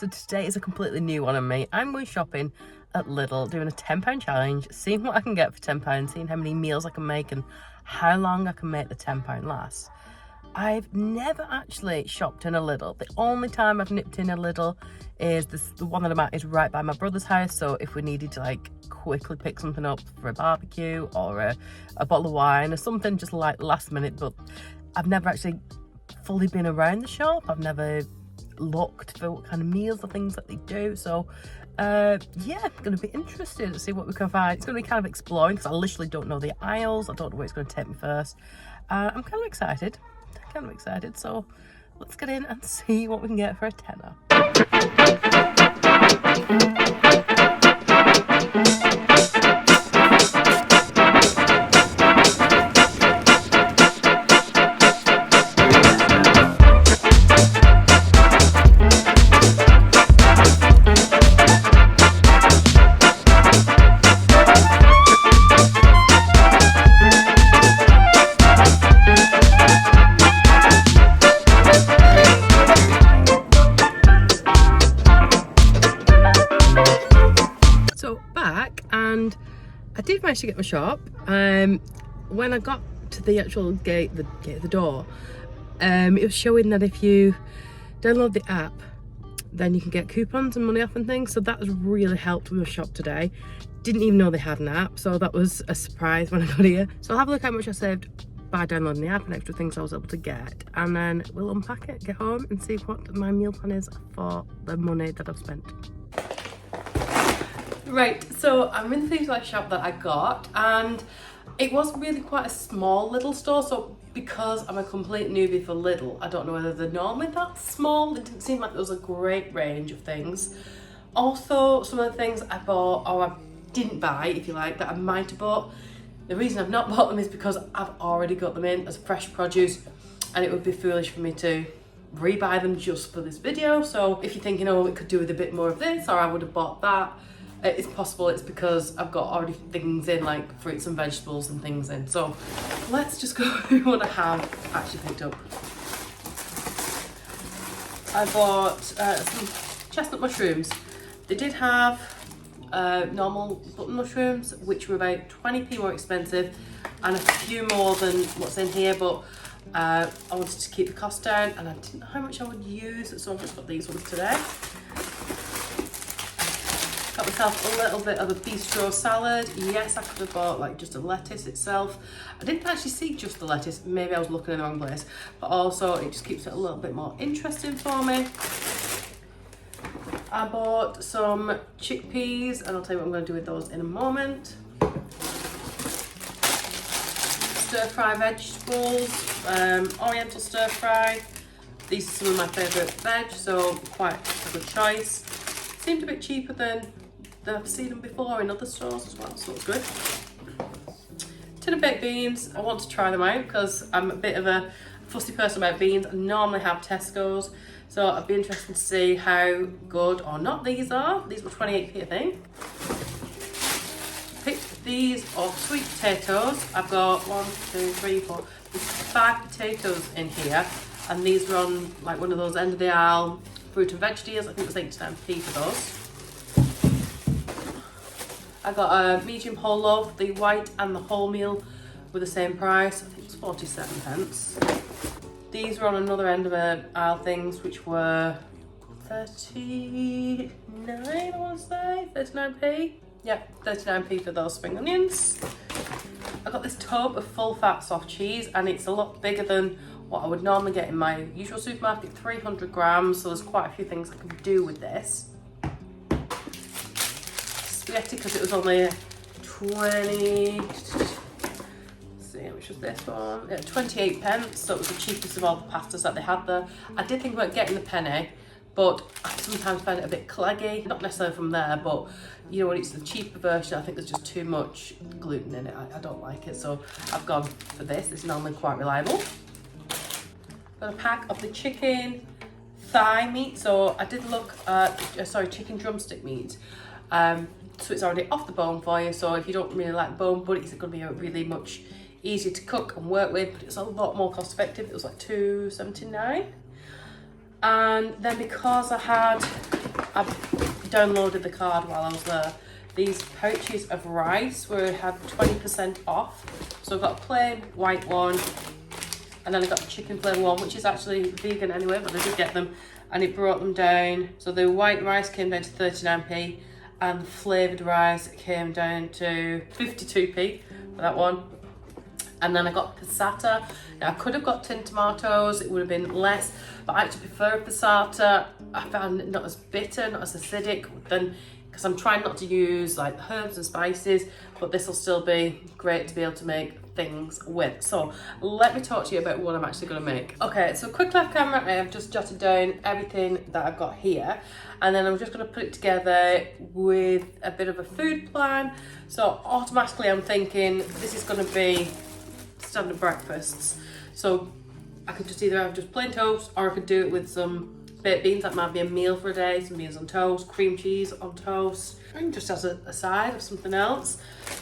So today is a completely new one on me. I'm going shopping at Lidl, doing a £10 challenge, seeing what I can get for £10, seeing how many meals I can make and how long I can make the £10 last. I've never actually shopped in a Lidl. The only time I've nipped in a Lidl is the one that I'm at is right by my brother's house. So if we needed to like quickly pick something up for a barbecue or a bottle of wine or something just like last minute, but I've never actually fully been around the shop. I've never looked for what kind of meals or things that they do. So yeah, I'm going to be interested to see what we can find. It's going to be kind of exploring because I literally don't know the aisles. I don't know where it's going to take me first. I'm kind of excited. So let's get in and see what we can get for a tenner. And I did manage to get my shop. When I got to the actual gate of the door, it was showing that if you download the app, then you can get coupons and money off and things. So that has really helped with my shop today. Didn't even know they had an app, so that was a surprise when I got here. So I'll have a look how much I saved by downloading the app and extra things I was able to get, and then we'll unpack it, get home and see what my meal plan is for the money that I've spent. Right, so I'm in the Finalising shop that I got, and it was really quite a small little store. So because I'm a complete newbie for Lidl, I don't know whether they're normally that small. It didn't seem like there was a great range of things. Also, some of the things I bought, or I didn't buy, if you like, that I might have bought, the reason I've not bought them is because I've already got them in as fresh produce, and it would be foolish for me to rebuy them just for this video. So if you're thinking, oh, it could do with a bit more of this, or I would have bought that, it's possible it's because I've got already things in, like fruits and vegetables and things in. So let's just go through what I have actually picked up. I bought some chestnut mushrooms. They did have normal button mushrooms, which were about 20p more expensive and a few more than what's in here, but I wanted to keep the cost down and I didn't know how much I would use, so I've just got these ones today. Got myself a little bit of a bistro salad. Yes, I could have bought like just a lettuce itself. I didn't actually see just the lettuce, maybe I was looking in the wrong place, but also it just keeps it a little bit more interesting for me. I bought some chickpeas, and I'll tell you what I'm going to do with those in a moment. Stir fry vegetables, oriental stir fry. These are some of my favourite veg, so quite a good choice. Seemed a bit cheaper than I've seen them before in other stores as well, so it's good. Tin of baked beans. I want to try them out because I'm a bit of a fussy person about beans. I normally have Tesco's, so I'd be interested to see how good or not these are. These were 28p I think. Picked these off sweet potatoes. I've got 5 potatoes in here, and these were on like one of those end of the aisle fruit and veg deals. I think it was 8 to 10p for those. I got a medium whole loaf. The white and the wholemeal were the same price. I think it was 47p. These were on another end of the aisle things, which were 39, I want to say, 39p. Yeah, 39p for those spring onions. I got this tub of full fat soft cheese, and it's a lot bigger than what I would normally get in my usual supermarket, 300 grams, so there's quite a few things I can do with this. Spaghetti, because it was only 20, let's see, how much was this one? 28p, so it was the cheapest of all the pastas that they had there. I did think about getting the penne, but I sometimes find it a bit claggy, not necessarily from there, but you know, when it's the cheaper version, I think there's just too much gluten in it. I don't like it, so I've gone for this. It's normally quite reliable. Got a pack of the chicken thigh meat. So I did look at, chicken drumstick meat. So it's already off the bone for you. So if you don't really like bone, but it's going to be really much easier to cook and work with, but it's a lot more cost effective. It was like $2.79. And then because I had I've downloaded the card while I was there. These pouches of rice had 20% off. So I've got a plain white one, and then I got the chicken flavour one, which is actually vegan anyway, but I did get them, and it brought them down. So the white rice came down to 39p, and the flavoured rice came down to 52p for that one. And then I got passata. Now I could have got tin tomatoes, it would have been less, but I actually prefer passata. I found it not as bitter, not as acidic, because I'm trying not to use like herbs and spices, but this will still be great to be able to make things with. So let me talk to you about what I'm actually going to make. Okay, so quick left camera, I have just jotted down everything that I've got here, and then I'm just going to put it together with a bit of a food plan. So automatically I'm thinking this is going to be standard breakfasts. So I could just either have just plain toast, or I could do it with some baked beans. That might be a meal for a day, some beans on toast, cream cheese on toast, and just as a side of something else.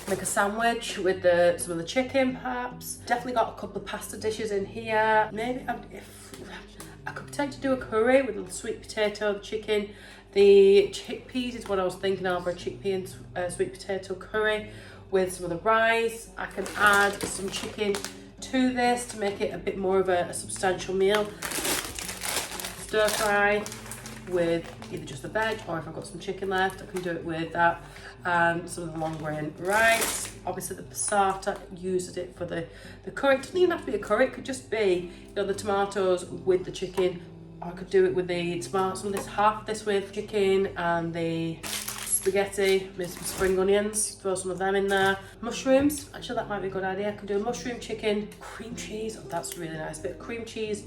Make a sandwich with some of the chicken perhaps. Definitely got a couple of pasta dishes in here. Maybe if I could potentially do a curry with the sweet potato, the chicken. The chickpeas is what I was thinking of, a chickpea and sweet potato curry with some of the rice. I can add some chicken to this to make it a bit more of a substantial meal. Stir fry with either just the veg, or if I've got some chicken left, I can do it with that and some of the long grain rice. Obviously the passata, used it for the curry. It doesn't even have to be a curry, it could just be, you know, the tomatoes with the chicken. Or I could do it with the tomatoes, half this with chicken and the spaghetti, maybe some spring onions, throw some of them in there. Mushrooms, actually that might be a good idea. I can do a mushroom chicken, cream cheese, oh, that's really nice. A bit of cream cheese,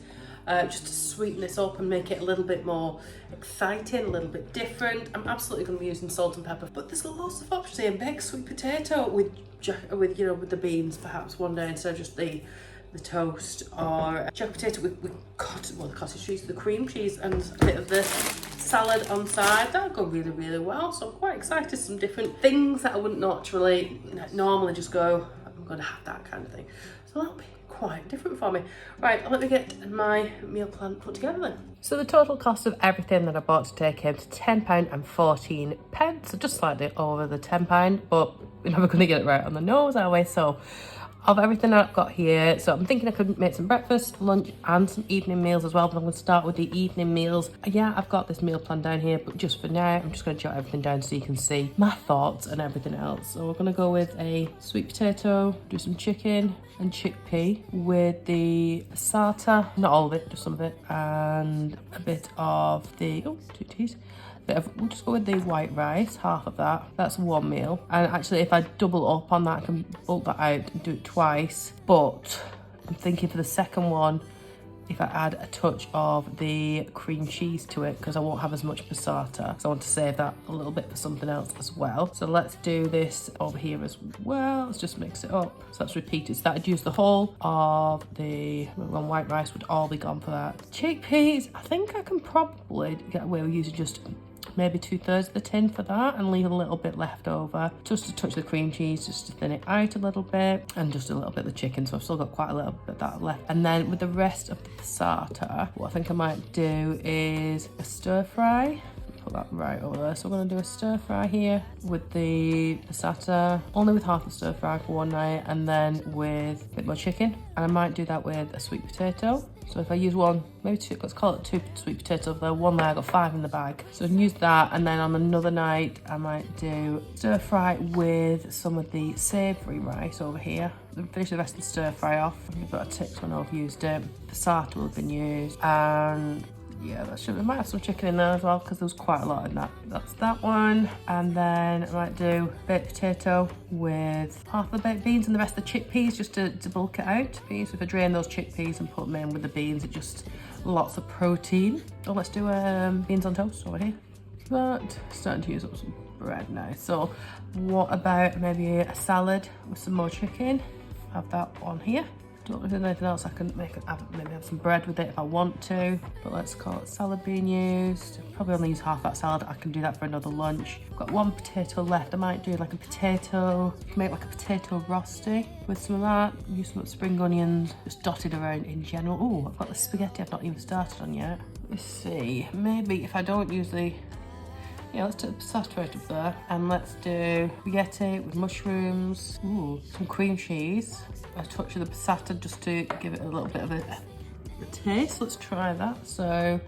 just to sweeten this up and make it a little bit more exciting, a little bit different. I'm absolutely going to be using salt and pepper, but there's lots of options here. Baked sweet potato with you know, with the beans perhaps one day instead of just the toast, or jack potato with the cottage cheese, the cream cheese, and a bit of the salad on side. That'll go really, really well. So I'm quite excited. Some different things that I wouldn't naturally, normally just go, I'm going to have that kind of thing. So that'll be quite different for me. Right, let me get my meal plan put together then. So the total cost of everything that I bought today came to £10.14, so just slightly over the £10, but we're never going to get it right on the nose, are we? So of everything I've got here, so I'm thinking I could make some breakfast, lunch and some evening meals as well, but I'm going to start with the evening meals. Yeah, I've got this meal plan down here, but just for now I'm just going to jot everything down so you can see my thoughts and everything else. So we're going to go with a sweet potato, do some chicken and chickpea with the passata, not all of it, just some of it, and a bit of the, oh, 2 teas. We'll just go with the white rice, half of that. That's one meal. And actually, if I double up on that, I can bulk that out and do it twice. But I'm thinking for the second one, if I add a touch of the cream cheese to it, because I won't have as much passata, so I want to save that a little bit for something else as well. So let's do this over here as well. Let's just mix it up. So that's repeated. So that'd use the whole of the white rice would all be gone for that. Chickpeas, I think I can probably get away with using just maybe 2/3 of the tin for that and leave a little bit left over, just to touch the cream cheese, just to thin it out a little bit, and just a little bit of the chicken. So I've still got quite a little bit of that left. And then with the rest of the passata, what I think I might do is a stir fry. Put that right over there. So we're going to do a stir fry here with the passata, only with half the stir fry for one night, and then with a bit more chicken. And I might do that with a sweet potato. So if I use one, maybe two, let's call it 2 sweet potatoes there, one there, I got 5 in the bag. So I can use that, and then on another night, I might do stir fry with some of the savoury rice over here. Then finish the rest of the stir fry off. I've got a tick when I've used it. Passata will have been used, and yeah, that should, we might have some chicken in there as well, because there was quite a lot in that. That's that one. And then I might do baked potato with half the baked beans and the rest of the chickpeas, just to bulk it out. So if I drain those chickpeas and put them in with the beans, it just lots of protein. Oh, let's do beans on toast over here. But starting to use up some bread now. So what about maybe a salad with some more chicken? Have that on here. Don't know if there's anything else I can make. Maybe have some bread with it if I want to, but let's call it salad being used. Probably only use half that salad. I can do that for another lunch. I've got 1 potato left. I might do like a potato, make like a potato rosti with some of that. Use some spring onions, just dotted around in general. Oh, I've got the spaghetti I've not even started on yet. Let's see, maybe if I don't use the Yeah, let's take the passata right up there. And let's do spaghetti with mushrooms. Ooh, some cream cheese. A touch of the passata just to give it a little bit of a taste. Let's try that. So,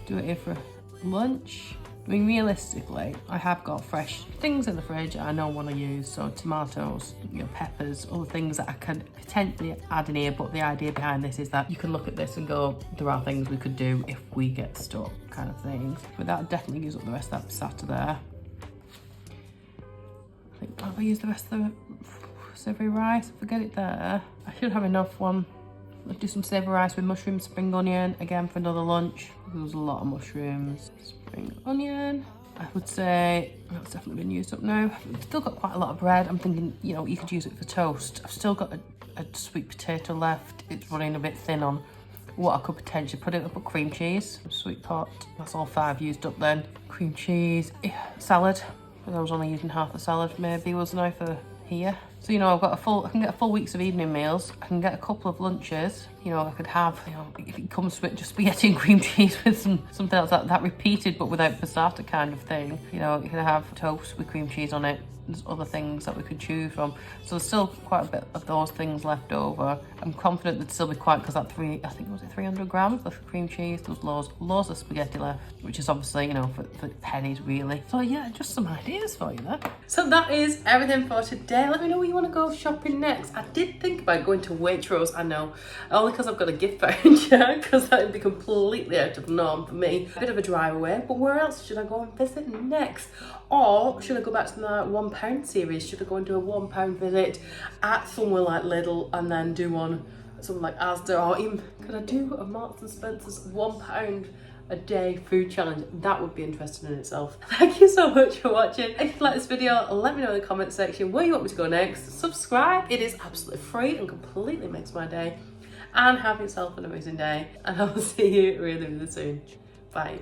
do it here for lunch. I mean, realistically, I have got fresh things in the fridge I know I want to use. So tomatoes, peppers, other things that I can potentially add in here. But the idea behind this is that you can look at this and go, there are things we could do if we get stuck, kind of things. But that'll definitely use up the rest of that passata there. I think I'll use the rest of the savoury rice. Forget it there. I should have enough one. Let's do some savoury rice with mushroom, spring onion, again for another lunch. There's a lot of mushrooms. Spring onion. I would say that's definitely been used up now. I've still got quite a lot of bread. I'm thinking, you could use it for toast. I've still got a sweet potato left. It's running a bit thin on what I could potentially put it up. Put cream cheese, sweet pot. That's all 5 used up then. Cream cheese, salad. I was only using half the salad maybe, wasn't I, for here? So, I've got I can get a full weeks of evening meals. I can get a couple of lunches. I could have, if it comes to it, just spaghetti and cream cheese with something else that repeated but without passata kind of thing. You can have toast with cream cheese on it. There's other things that we could choose from. So there's still quite a bit of those things left over. I'm confident there'd still be quite, because that 300 grams of cream cheese. There was loads of spaghetti left, which is obviously, for pennies really. So yeah, just some ideas for you there. So that is everything for today. Let me know where you want to go shopping next. I did think about going to Waitrose, I know, only because I've got a gift voucher, because that would be completely out of the norm for me. A bit of a drive away, but where else should I go and visit next? Or should I go back to the £1 series? Should I go and do a £1 visit at somewhere like Lidl and then do one something like Asda, or even could I do a Marks and Spencer's £1 a day food challenge? That would be interesting in itself. Thank you so much for watching. If you like this video, let me know in the comment section where you want me to go next. Subscribe, it is absolutely free and completely makes my day. And have yourself an amazing day, and I will see you really, really soon. Bye.